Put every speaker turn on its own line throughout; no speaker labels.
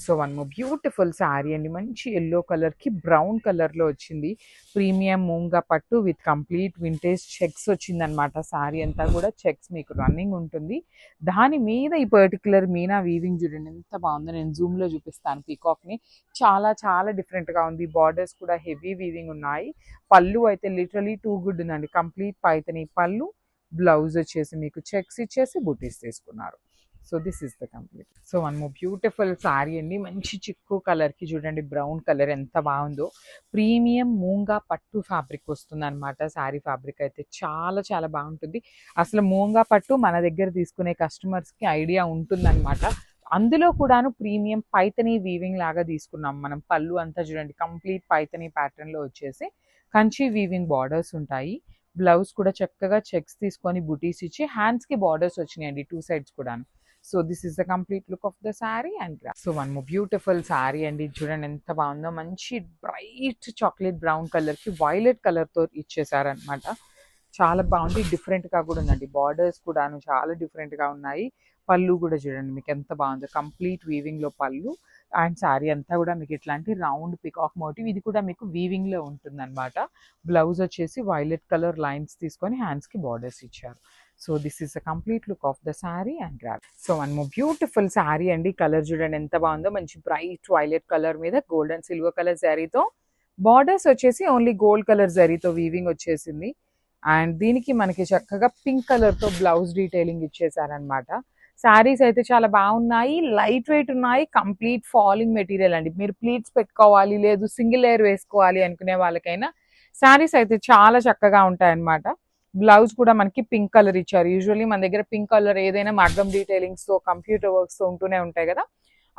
So one more beautiful sari అండి, మంచి yellow కలర్కి బ్రౌన్ కలర్లో వచ్చింది. ప్రీమియం మూంగా పట్టు విత్ కంప్లీట్ వింటేజ్ చెక్స్ వచ్చిందనమాట. శారీ అంతా కూడా చెక్స్ మీకు రన్నింగ్ ఉంటుంది. దాని మీద ఈ పర్టికులర్ మీనా వీవింగ్ చూడండి ఎంత బాగుందో. నేను జూమ్లో చూపిస్తాను పీకాక్ని. చాలా చాలా డిఫరెంట్గా ఉంది. బార్డర్స్ కూడా హెవీ వీవింగ్ ఉన్నాయి. పళ్ళు అయితే లిటరలీ టూ గుడ్ ఉందండి. కంప్లీట్ పైతని పళ్ళు, బ్లౌజ్ వచ్చేసి మీకు చెక్స్ ఇచ్చేసి బుటీస్ తీసుకున్నారు. So this is the complete. So one more beautiful sari అండి, మంచి చిక్కు కలర్కి చూడండి బ్రౌన్ కలర్ ఎంత బాగుందో. ప్రీమియం మూంగా పట్టు ఫ్యాబ్రిక్ వస్తుంది అనమాట. శారీ ఫ్యాబ్రిక్ అయితే చాలా చాలా బాగుంటుంది. అసలు మూంగా పట్టు మన దగ్గర తీసుకునే కస్టమర్స్కి ఐడియా ఉంటుందన్నమాట. అందులో కూడాను ప్రీమియం పైతనీ వీవింగ్ లాగా తీసుకున్నాం మనం. పళ్ళు అంతా చూడండి కంప్లీట్ పైతనీ ప్యాటర్న్లో వచ్చేసి కంచి వీవింగ్ బార్డర్స్ ఉంటాయి. బ్లౌజ్ కూడా చక్కగా చెక్స్ తీసుకొని బుటీస్ ఇచ్చి హ్యాండ్స్కి బార్డర్స్ వచ్చినాయండి టూ సైడ్స్ కూడాను. So this is the complete look of the sari and so one more beautiful sari అండి, చూడండి ఎంత బాగుందో. మంచి బ్రైట్ చాక్లెట్ బ్రౌన్ కలర్కి వైలెట్ కలర్తో ఇచ్చేసారనమాట. చాలా బాగుంది. డిఫరెంట్గా కూడా ఉందండి. బార్డర్స్ కూడాను చాలా డిఫరెంట్గా ఉన్నాయి. పళ్ళు కూడా చూడండి మీకు ఎంత బాగుందో. కంప్లీట్ వీవింగ్లో పళ్ళు అండ్ శారీ అంతా కూడా మీకు ఇట్లాంటి రౌండ్ పికాక్ మోటివ్. ఇది కూడా మీకు వీవింగ్లో ఉంటుందన్నమాట. బ్లౌజ్ వచ్చేసి వైలెట్ కలర్ లైన్స్ తీసుకొని హ్యాండ్స్కి బార్డర్స్ ఇచ్చారు. So this is the complete look of the sari and grab. So one more beautiful sari అండి. కలర్ చూడండి ఎంత బాగుందో. మంచి బ్రైట్ వైలెట్ కలర్ మీద గోల్డ్ అండ్ సిల్వర్ కలర్ జరీతో బార్డర్స్ వచ్చేసి ఓన్లీ గోల్డ్ కలర్ జరీతో వీవింగ్ వచ్చేసింది. అండ్ దీనికి మనకి చక్కగా పింక్ కలర్తో బ్లౌజ్ డీటెయిలింగ్ ఇచ్చేసారనమాట. శారీస్ అయితే చాలా బాగున్నాయి, లైట్ వెయిట్ ఉన్నాయి, కంప్లీట్ ఫాలింగ్ మెటీరియల్ అండి. మీరు ప్లీట్స్ పెట్టుకోవాలి లేదు సింగిల్ లేయర్ వేసుకోవాలి అనుకునే వాళ్ళకైనా శారీస్ అయితే చాలా చక్కగా ఉంటాయన్నమాట. బ్లౌజ్ కూడా మనకి పింక్ కలర్ ఇచ్చారు. యూజువల్లీ మన దగ్గర పింక్ కలర్ ఏదైనా మగ్గం డీటెయిలింగ్స్తో కంప్యూటర్ వర్క్స్తో ఉంటూనే ఉంటాయి కదా,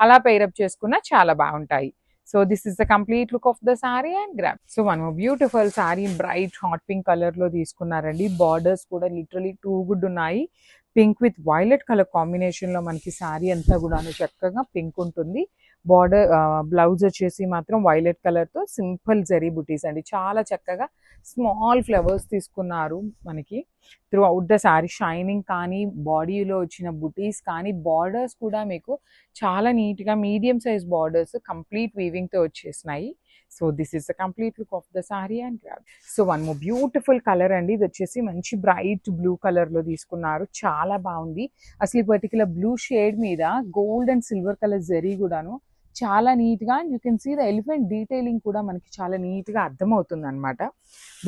అలా పేరప్ చేసుకున్నా చాలా బాగుంటాయి. So this is the complete look of the sari and grab. So one more beautiful sari bright hot pink కలర్లో తీసుకున్నారండి. బార్డర్స్ కూడా లిటరలీ టూ గుడ్ ఉన్నాయి. పింక్ విత్ వైలెట్ కలర్ కాంబినేషన్లో మనకి శారీ అంతా కూడా చక్కగా పింక్ ఉంటుంది. బార్డర్ బ్లౌజ్ వచ్చేసి మాత్రం వైలెట్ కలర్తో సింపుల్ జరీ బుటీస్ అండి. చాలా చక్కగా స్మాల్ ఫ్లవర్స్ తీసుకున్నారు మనకి through out the sari. Shining కానీ బాడీలో వచ్చిన బుటీస్ కానీ బార్డర్స్ కూడా మీకు చాలా నీట్గా మీడియం సైజ్ బార్డర్స్ కంప్లీట్ వీవింగ్తో వచ్చేసినాయి. So this is the complete look of the sari and grab. So one more beautiful colour అండి. ఇది వచ్చేసి మంచి బ్రైట్ బ్లూ కలర్లో తీసుకున్నారు. చాలా బాగుంది. అసలు ఈ పర్టికులర్ బ్లూ షేడ్ మీద gold and silver colour zari కూడాను చాలా నీట్గా, and you can see the elephant detailing కూడా మనకి చాలా నీట్గా అర్థమవుతుంది అనమాట.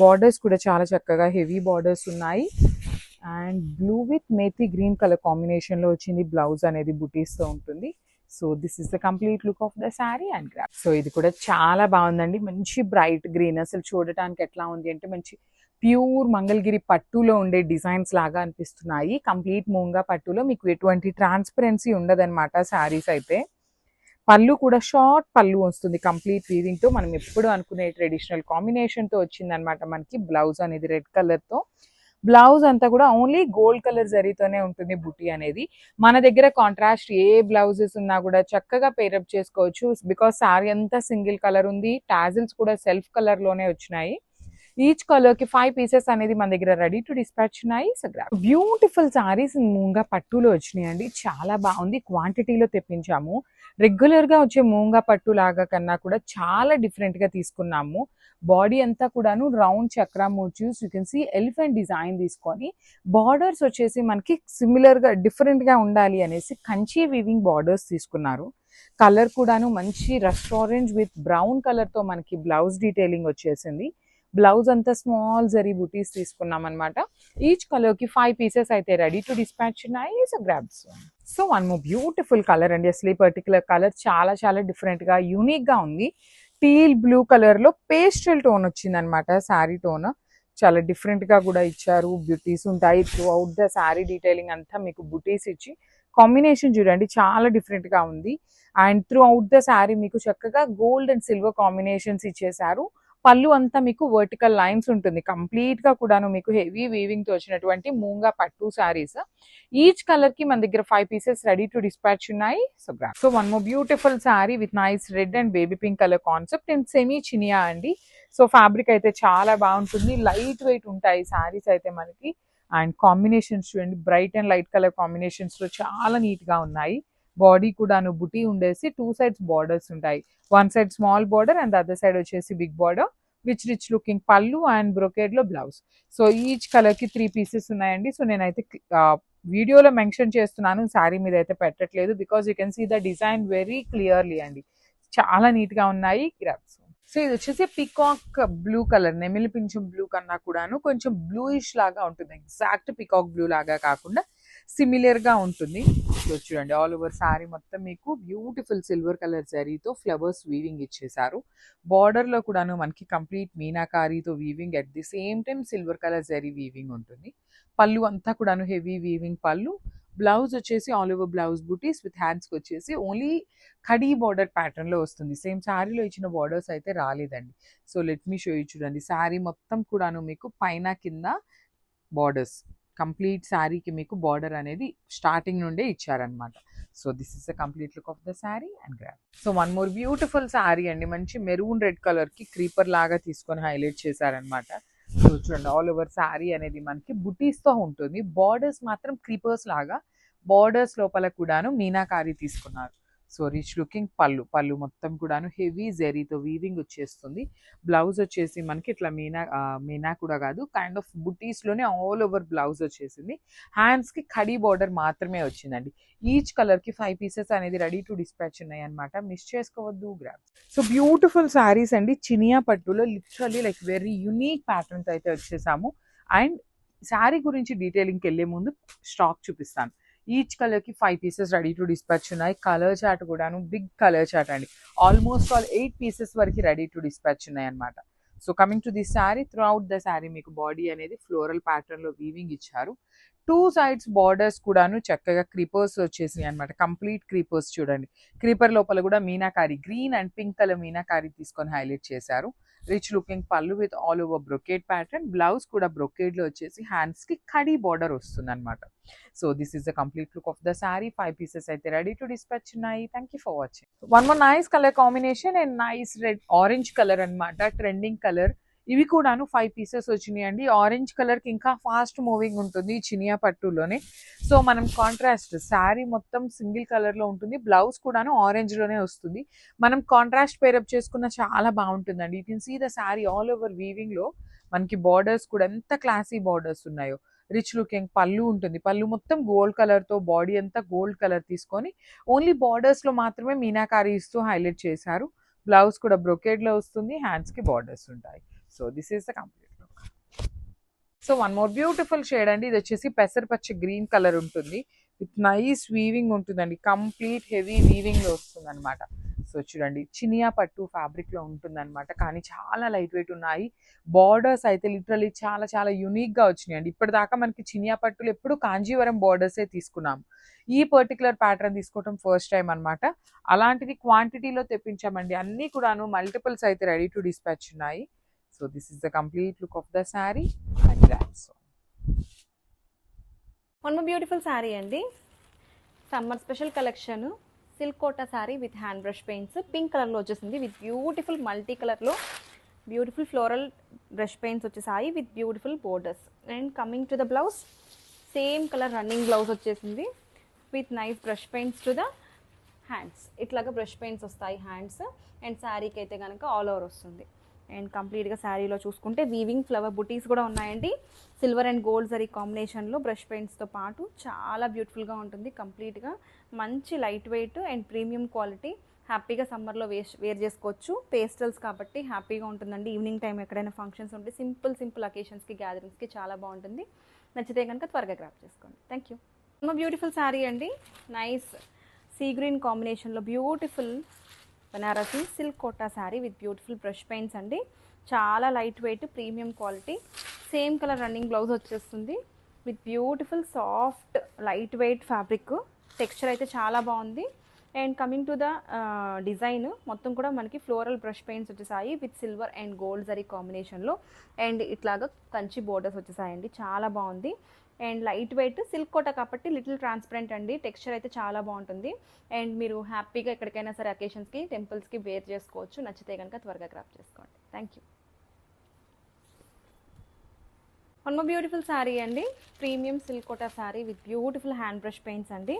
బార్డర్స్ కూడా చాలా చక్కగా హెవీ బార్డర్స్ ఉన్నాయి. And blue with methi green colour కాంబినేషన్లో వచ్చింది. బ్లౌజ్ అనేది బుటీస్తో ఉంటుంది. So this is the complete look of the sari and grab. So ఇది కూడా చాలా బాగుందండి. మంచి బ్రైట్ గ్రీన్, అసలు చూడటానికి ఎట్లా ఉంది అంటే మంచి ప్యూర్ మంగళగిరి పట్టులో ఉండే డిజైన్స్ లాగా అనిపిస్తున్నాయి. కంప్లీట్ మూంగా పట్టులో మీకు ఎటువంటి ట్రాన్స్పరెన్సీ ఉండదన్నమాట శారీస్ అయితే. పళ్ళు కూడా షార్ట్ పళ్ళు వస్తుంది కంప్లీట్ వీవింగ్తో. మనం ఎప్పుడు అనుకునే ట్రెడిషనల్ కాంబినేషన్తో వచ్చిందనమాట. మనకి బ్లౌజ్ అనేది రెడ్ కలర్తో. బ్లౌజ్ అంతా కూడా ఓన్లీ గోల్డ్ కలర్ జరీతోనే ఉంటుంది బుటీ అనేది. మన దగ్గర కాంట్రాస్ట్ ఏ బ్లౌజెస్ ఉన్నా కూడా చక్కగా పేరప్ చేసుకోవచ్చు. బికాస్ శారీ అంతా సింగిల్ కలర్ ఉంది. టాజిల్స్ కూడా సెల్ఫ్ కలర్లోనే వచ్చినాయి. ఈచ్ కలర్కి 5 పీసెస్ అనేది మన దగ్గర రెడీ టు డిస్పాచ్ ఉన్నాయి. సో బ్యూటిఫుల్ శారీస్ మూంగా పట్టులో వచ్చినాయండి. చాలా బాగుంది. క్వాంటిటీలో తెప్పించాము. రెగ్యులర్గా వచ్చే మూంగా పట్టు లాగా కన్నా కూడా చాలా డిఫరెంట్గా తీసుకున్నాము. బాడీ అంతా కూడాను round chakra motifs, you can see elephant design తీసుకొని బార్డర్స్ వచ్చేసి మనకి సిమిలర్గా డిఫరెంట్గా ఉండాలి అనేసి కంచి వీవింగ్ బార్డర్స్ తీసుకున్నారు. కలర్ కూడాను మంచి రెస్టారెంట్ విత్ బ్రౌన్ కలర్తో మనకి బ్లౌజ్ డీటెయిలింగ్ వచ్చేసింది. బ్లౌజ్ అంతా స్మాల్ జరీ బుటీస్ తీసుకున్నాం అనమాట. ఈచ్ కలర్కి 5 పీసెస్ అయితే రెడీ టు డిస్పాచ్ ఉన్నాయి. So grabs. So one more beautiful colour అండి. అసలు ఈ పర్టికులర్ కలర్ చాలా చాలా డిఫరెంట్గా యూనిక్గా ఉంది. టీల్ బ్లూ కలర్లో పేస్టల్ టోన్ వచ్చిందనమాట. శారీ టోన్ చాలా డిఫరెంట్గా కూడా ఇచ్చారు. బ్యూటీస్ ఉంటాయి through out the sari. Detailing అంతా మీకు బుటీస్ ఇచ్చి కాంబినేషన్ చూడండి చాలా డిఫరెంట్గా ఉంది. And through out the sari మీకు చక్కగా గోల్డ్ అండ్ సిల్వర్ కాంబినేషన్స్ ఇచ్చేసారు. పళ్ళు అంతా మీకు వర్టికల్ లైన్స్ ఉంటుంది. కంప్లీట్గా కూడాను మీకు హెవీ వీవింగ్తో వచ్చినటువంటి మూంగా పట్టు శారీస్. ఈచ్ కలర్కి మన దగ్గర 5 పీసెస్ రెడీ టు డిస్పాచ్ ఉన్నాయి. So grab. So one more beautiful sari with nice red and baby pink colour concept and semi చినియా అండి. సో ఫ్యాబ్రిక్ అయితే చాలా బాగుంటుంది. లైట్ వెయిట్ ఉంటాయి శారీస్ అయితే మనకి. అండ్ కాంబినేషన్స్ చూడండి బ్రైట్ అండ్ లైట్ కలర్ కాంబినేషన్స్లో చాలా నీట్గా ఉన్నాయి. బాడీ కూడాను బుటీ ఉండేసి 2 సైడ్స్ బార్డర్స్ ఉంటాయి. One side small border and other side వచ్చేసి big border which rich looking pallu and బ్రొకేడ్లో బ్లౌజ్. సో ఈచ్ కలర్కి 3 పీసెస్ ఉన్నాయండి. సో నేనైతే వీడియోలో మెన్షన్ చేస్తున్నాను, శారీ మీద అయితే పెట్టట్లేదు. Because you can see the design very clearly అండి, చాలా నీట్గా ఉన్నాయి గ్రాప్స్. సో ఇది వచ్చేసి పికాక్ బ్లూ కలర్, నెమిలి పింఛం బ్లూ కన్నా కూడాను కొంచెం బ్లూయిష్ లాగా ఉంటుంది. ఎగ్జాక్ట్ పికాక్ బ్లూ లాగా కాకుండా సిమిలర్గా ఉంటుంది. సో చూడండి ఆల్ ఓవర్ శారీ మొత్తం మీకు బ్యూటిఫుల్ సిల్వర్ కలర్ జరీతో ఫ్లవర్స్ వీవింగ్ ఇచ్చేసారు. బార్డర్లో కూడాను మనకి కంప్లీట్ మీనాకారీతో weaving, at the same time silver colour zari weaving ఉంటుంది. పళ్ళు అంతా కూడాను హెవీ వీవింగ్ పళ్ళు. బ్లౌజ్ వచ్చేసి ఆల్ ఓవర్ బ్లౌజ్ బూటీస్ విత్ హ్యాండ్స్కి వచ్చేసి ఓన్లీ కడీ బార్డర్ ప్యాటర్న్లో వస్తుంది. సేమ్ శారీలో ఇచ్చిన బార్డర్స్ అయితే రాలేదండి. So let me show you. చూడండి శారీ మొత్తం కూడాను మీకు పైన కింద బార్డర్స్, కంప్లీట్ శారీకి మీకు బార్డర్ అనేది స్టార్టింగ్ నుండే ఇచ్చారనమాట. So this is the complete look of the sari and grab. So one more beautiful sari అండి, మంచి మెరూన్ రెడ్ కలర్కి క్రీపర్ లాగా తీసుకొని హైలైట్ చేశారనమాట. సో చూడండి ఆల్ ఓవర్ శారీ అనేది మనకి బుటీస్తో ఉంటుంది. బార్డర్స్ మాత్రం క్రీపర్స్ లాగా, బార్డర్స్ లోపల కూడాను మీనాకారి తీసుకున్నారు. సో రిచ్ లుకింగ్ పళ్ళు మొత్తం కూడాను హెవీ జెరీతో వీవింగ్ వచ్చేస్తుంది. బ్లౌజ్ వచ్చేసి మనకి ఇట్లా మీనా కూడా కాదు, కైండ్ ఆఫ్ బుటీస్లోనే ఆల్ ఓవర్ బ్లౌజ్ వచ్చేసింది. హ్యాండ్స్కి కడీ బార్డర్ మాత్రమే వచ్చిందండి. ఈచ్ కలర్కి 5 పీసెస్ అనేది రెడీ టు డిస్పాచ్ ఉన్నాయి అనమాట, మిస్ చేసుకోవద్దు గ్రాప్. సో బ్యూటిఫుల్ శారీస్ అండి, చినియా పట్టులో literally like very unique patterns అయితే వచ్చేసాము. అండ్ శారీ గురించి డీటెయిలింగ్కి వెళ్ళే ముందు స్టాక్ చూపిస్తాను. ఈచ్ కలర్కి 5 పీసెస్ రెడీ టు డిస్పాచ్ ఉన్నాయి. కలర్ చార్ట్ కూడాను బిగ్ కలర్ చార్ట్ అండి, ఆల్మోస్ట్ ఆల్ 8 పీసెస్ వరకు రెడీ టు డిస్పాచ్ ఉన్నాయి అనమాట. So coming to this sari, through out the sari మీకు బాడీ అనేది ఫ్లోరల్ ప్యాటర్న్లో వీవింగ్ ఇచ్చారు. 2 సైడ్స్ బార్డర్స్ కూడాను చక్కగా క్రీపర్స్ వచ్చేసినాయి అనమాట, కంప్లీట్ క్రీపర్స్. చూడండి క్రీపర్ లోపల కూడా meenakari green and pink colour meenakari తీసుకొని హైలైట్ చేశారు. రిచ్ లుకింగ్ పళ్ళు with all over brocade pattern. Blouse కూడా బ్రొకేడ్లో వచ్చేసి హ్యాండ్స్కి కడీ బార్డర్ వస్తుంది అనమాట. So this is the complete look of the sari. 5 pieces అయితే రెడీ టు డిస్పాచ్ ఉన్నాయి. Thank you for watching. One more nice colour combination and nice red orange colour అనమాట, trending colour. ఇవి కూడాను 5 పీసెస్ వచ్చినాయి అండి. ఆరెంజ్ కలర్కి ఇంకా ఫాస్ట్ మూవింగ్ ఉంటుంది చినియా పట్టులోనే. సో మనం కాంట్రాస్ట్ శారీ మొత్తం సింగిల్ కలర్లో ఉంటుంది, బ్లౌజ్ కూడాను ఆరెంజ్లోనే వస్తుంది. మనం కాంట్రాస్ట్ పేరప్ చేసుకున్న చాలా బాగుంటుందండి. You can see the sari all over వీవింగ్లో మనకి బార్డర్స్ కూడా ఎంత క్లాసీ బార్డర్స్ ఉన్నాయో. రిచ్ లుకింగ్ పళ్ళు ఉంటుంది, పళ్ళు మొత్తం గోల్డ్ కలర్తో, బాడీ అంతా గోల్డ్ కలర్ తీసుకొని ఓన్లీ బార్డర్స్లో మాత్రమే మీనాకారీ ఇస్తూ హైలైట్ చేశారు. బ్లౌజ్ కూడా బ్రొకేడ్లో వస్తుంది, హ్యాండ్స్కి బార్డర్స్ ఉంటాయి. So this is the complete look. So one more beautiful shade అండి, ఇది వచ్చేసి పెసరపచ్చ గ్రీన్ కలర్ ఉంటుంది విత్ నైస్ వీవింగ్ ఉంటుందండి, కంప్లీట్ హెవీ వీవింగ్లో వస్తుంది అనమాట. సో చూడండి చినియా పట్టు ఫ్యాబ్రిక్లో ఉంటుందన్నమాట, కానీ చాలా లైట్ వెయిట్ ఉన్నాయి. బార్డర్స్ అయితే లిటరలీ చాలా చాలా యూనిక్గా వచ్చినాయండి. ఇప్పటిదాకా మనకి చినియా పట్టులు ఎప్పుడు కాంజీవరం బార్డర్సే తీసుకున్నాం, ఈ పర్టికులర్ ప్యాటర్న్ తీసుకోవటం ఫస్ట్ టైం అనమాట. అలాంటిది క్వాంటిటీలో తెప్పించామండి, అన్నీ కూడాను మల్టిపుల్స్ అయితే రెడీ టు డిస్పాచ్ ఉన్నాయి. So this is the complete look of the sari and grabs.
One more beautiful sari అండి, summer special collection silk Kota sari with hand brush paints. Pink కలర్లో వచ్చేసింది విత్ బ్యూటిఫుల్ మల్టీ కలర్లో బ్యూటిఫుల్ ఫ్లోరల్ బ్రష్ పెయింట్స్ వచ్చేసాయి with beautiful borders. And coming to the blouse, same colour running blouse వచ్చేసింది with nice brush paints to the hands. ఇట్లాగా brush paints వస్తాయి hands. And శారీకి అయితే కనుక ఆల్ ఓవర్ వస్తుంది. And కంప్లీట్గా శారీలో చూసుకుంటే వీవింగ్ ఫ్లవర్ బుటీస్ కూడా ఉన్నాయండి, సిల్వర్ అండ్ గోల్డ్ జరీ కాంబినేషన్లో బ్రష్ పెయింట్స్తో పాటు చాలా బ్యూటిఫుల్గా ఉంటుంది. కంప్లీట్గా మంచి light weight and premium quality, హ్యాపీగా సమ్మర్లో వేర్ చేసుకోవచ్చు. పేస్టల్స్ కాబట్టి హ్యాపీగా ఉంటుందండి. ఈవినింగ్ టైం ఎక్కడైనా ఫంక్షన్స్ ఉంటే సింపుల్ అకేషన్స్కి గ్యాదరింగ్స్కి చాలా బాగుంటుంది. నచ్చితే కనుక త్వరగా గ్రాప్ చేసుకోండి. Thank you. బ్యూటిఫుల్ శారీ అండి, నైస్ సీ గ్రీన్ కాంబినేషన్లో beautiful Banarasi silk Kota sari with beautiful brush paints అండి, చాలా light weight premium quality. Same colour running blouse వచ్చేస్తుంది with beautiful soft light weight fabric. Texture అయితే చాలా బాగుంది. And coming to the design మొత్తం కూడా మనకి ఫ్లోరల్ బ్రష్ పెయింట్స్ వచ్చేసాయి with silver and gold zari కాంబినేషన్లో. అండ్ ఇట్లాగా కంచి బోర్డర్స్ వచ్చేసాయండి, చాలా బాగుంది. And light weight silk Kota కాబట్టి లిటిల్ ట్రాన్స్పరెంట్ అండి, టెక్స్చర్ అయితే చాలా బాగుంటుంది. అండ్ మీరు హ్యాపీగా ఎక్కడికైనా సరే అకేషన్స్కి టెంపుల్స్కి వేర్ చేసుకోవచ్చు. నచ్చితే కనుక త్వరగా గ్రాప్ చేసుకోండి. Thank you. One more beautiful sari అండి, premium silk Kota sari with beautiful hand brush paints అండి.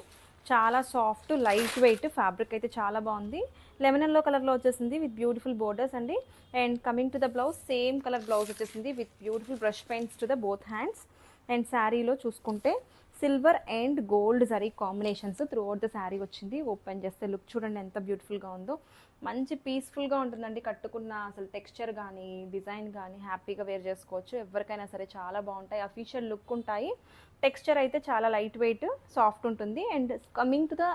చాలా సాఫ్ట్ లైట్ వెయిట్ ఫ్యాబ్రిక్ అయితే చాలా బాగుంది. లెమన్ ఎల్లో కలర్లో వచ్చేసింది విత్ బ్యూటిఫుల్ బోర్డర్స్ అండి. And coming to the blouse, same colour blouse వచ్చేసింది with beautiful brush paints to the both hands. And శారీలో చూసుకుంటే silver and gold zari combinations throughout the sari వచ్చింది. ఓపెన్ చేస్తే లుక్ చూడండి ఎంత బ్యూటిఫుల్గా ఉందో. మంచి పీస్ఫుల్గా ఉంటుందండి కట్టుకున్న, అసలు టెక్స్చర్ కానీ డిజైన్ కానీ హ్యాపీగా వేర్ చేసుకోవచ్చు. ఎవరికైనా సరే చాలా బాగుంటాయి, అఫీషియల్ లుక్ ఉంటాయి. టెక్స్చర్ అయితే చాలా లైట్ వెయిట్ సాఫ్ట్ ఉంటుంది. And coming to the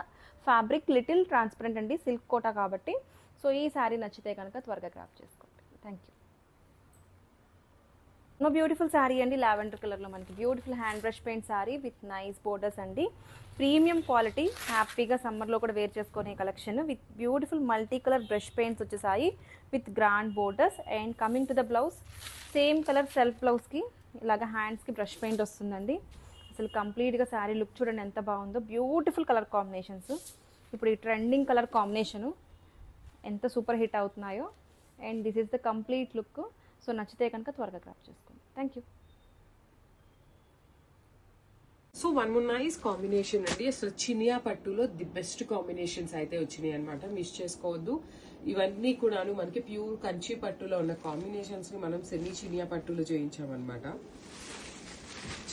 fabric little transparent అండి, సిల్క్ కోటా కాబట్టి. సో ఈ శారీ నచ్చితే కనుక త్వరగా గ్రాప్ చేసుకోండి. Thank you. No beautiful sari అండి, లావెండర్ కలర్లో మనకి beautiful hand brush paint sari with nice borders అండి. ప్రీమియం క్వాలిటీ, హ్యాపీగా సమ్మర్లో కూడా వేర్ చేసుకునే collection with beautiful multi colour brush paints వచ్చేసాయి with grand borders. And coming to the blouse, same colour self బ్లౌజ్కి ఇలాగ హ్యాండ్స్కి బ్రష్ పెయింట్ వస్తుందండి. అసలు కంప్లీట్గా శారీ లుక్ చూడండి ఎంత బాగుందో. బ్యూటిఫుల్ కలర్ కాంబినేషన్స్, ఇప్పుడు ఈ ట్రెండింగ్ కలర్ కాంబినేషను ఎంత సూపర్ హిట్ అవుతున్నాయో. And this is the complete look. So నచ్చితే కనుక త్వరగా గ్రాప్ చేసుకోండి. Thank you.
So one more nice combination అండి. అసలు చినియా పట్టులో ది బెస్ట్ కాంబినేషన్స్ అయితే వచ్చినాయి అనమాట, మిస్ చేసుకోవద్దు. ఇవన్నీ కూడాను మనకి ప్యూర్ కంచి పట్టులో ఉన్న కాంబినేషన్స్ ని మనం సెమీ చినియా పట్టులో చేయించామన్నమాట.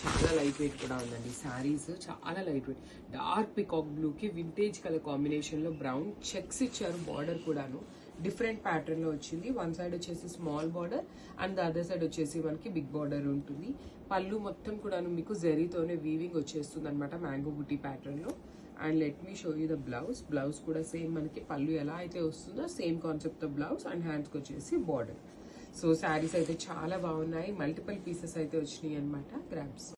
చాలా లైట్ వెయిట్ కూడా ఉందండి శారీస్, చాలా light wait. Dark peacock blue కి వింటేజ్ కలర్ కాంబినేషన్ లో బ్రౌన్ చెక్స్ ఇచ్చారు. బార్డర్ కూడాను డిఫరెంట్ ప్యాటర్న్ లో వచ్చింది. వన్ సైడ్ వచ్చేసి small border and the other side వచ్చేసి మనకి బిగ్ బార్డర్ ఉంటుంది. పళ్ళు మొత్తం కూడాను మీకు జరీతోనే వీవింగ్ వచ్చేస్తుంది అనమాట, మ్యాంగో బుటీ ప్యాటర్న్ లో. And let me show you the blouse. Blouse కూడా సేమ్ మనకి పళ్ళు ఎలా అయితే వస్తుందో same concept of blouse and హ్యాండ్స్కి వచ్చేసి బార్డర్. సో శారీస్ అయితే చాలా బాగున్నాయి, మల్టిపుల్ పీసెస్ అయితే వచ్చినాయి అనమాట. గ్రాబ్స్.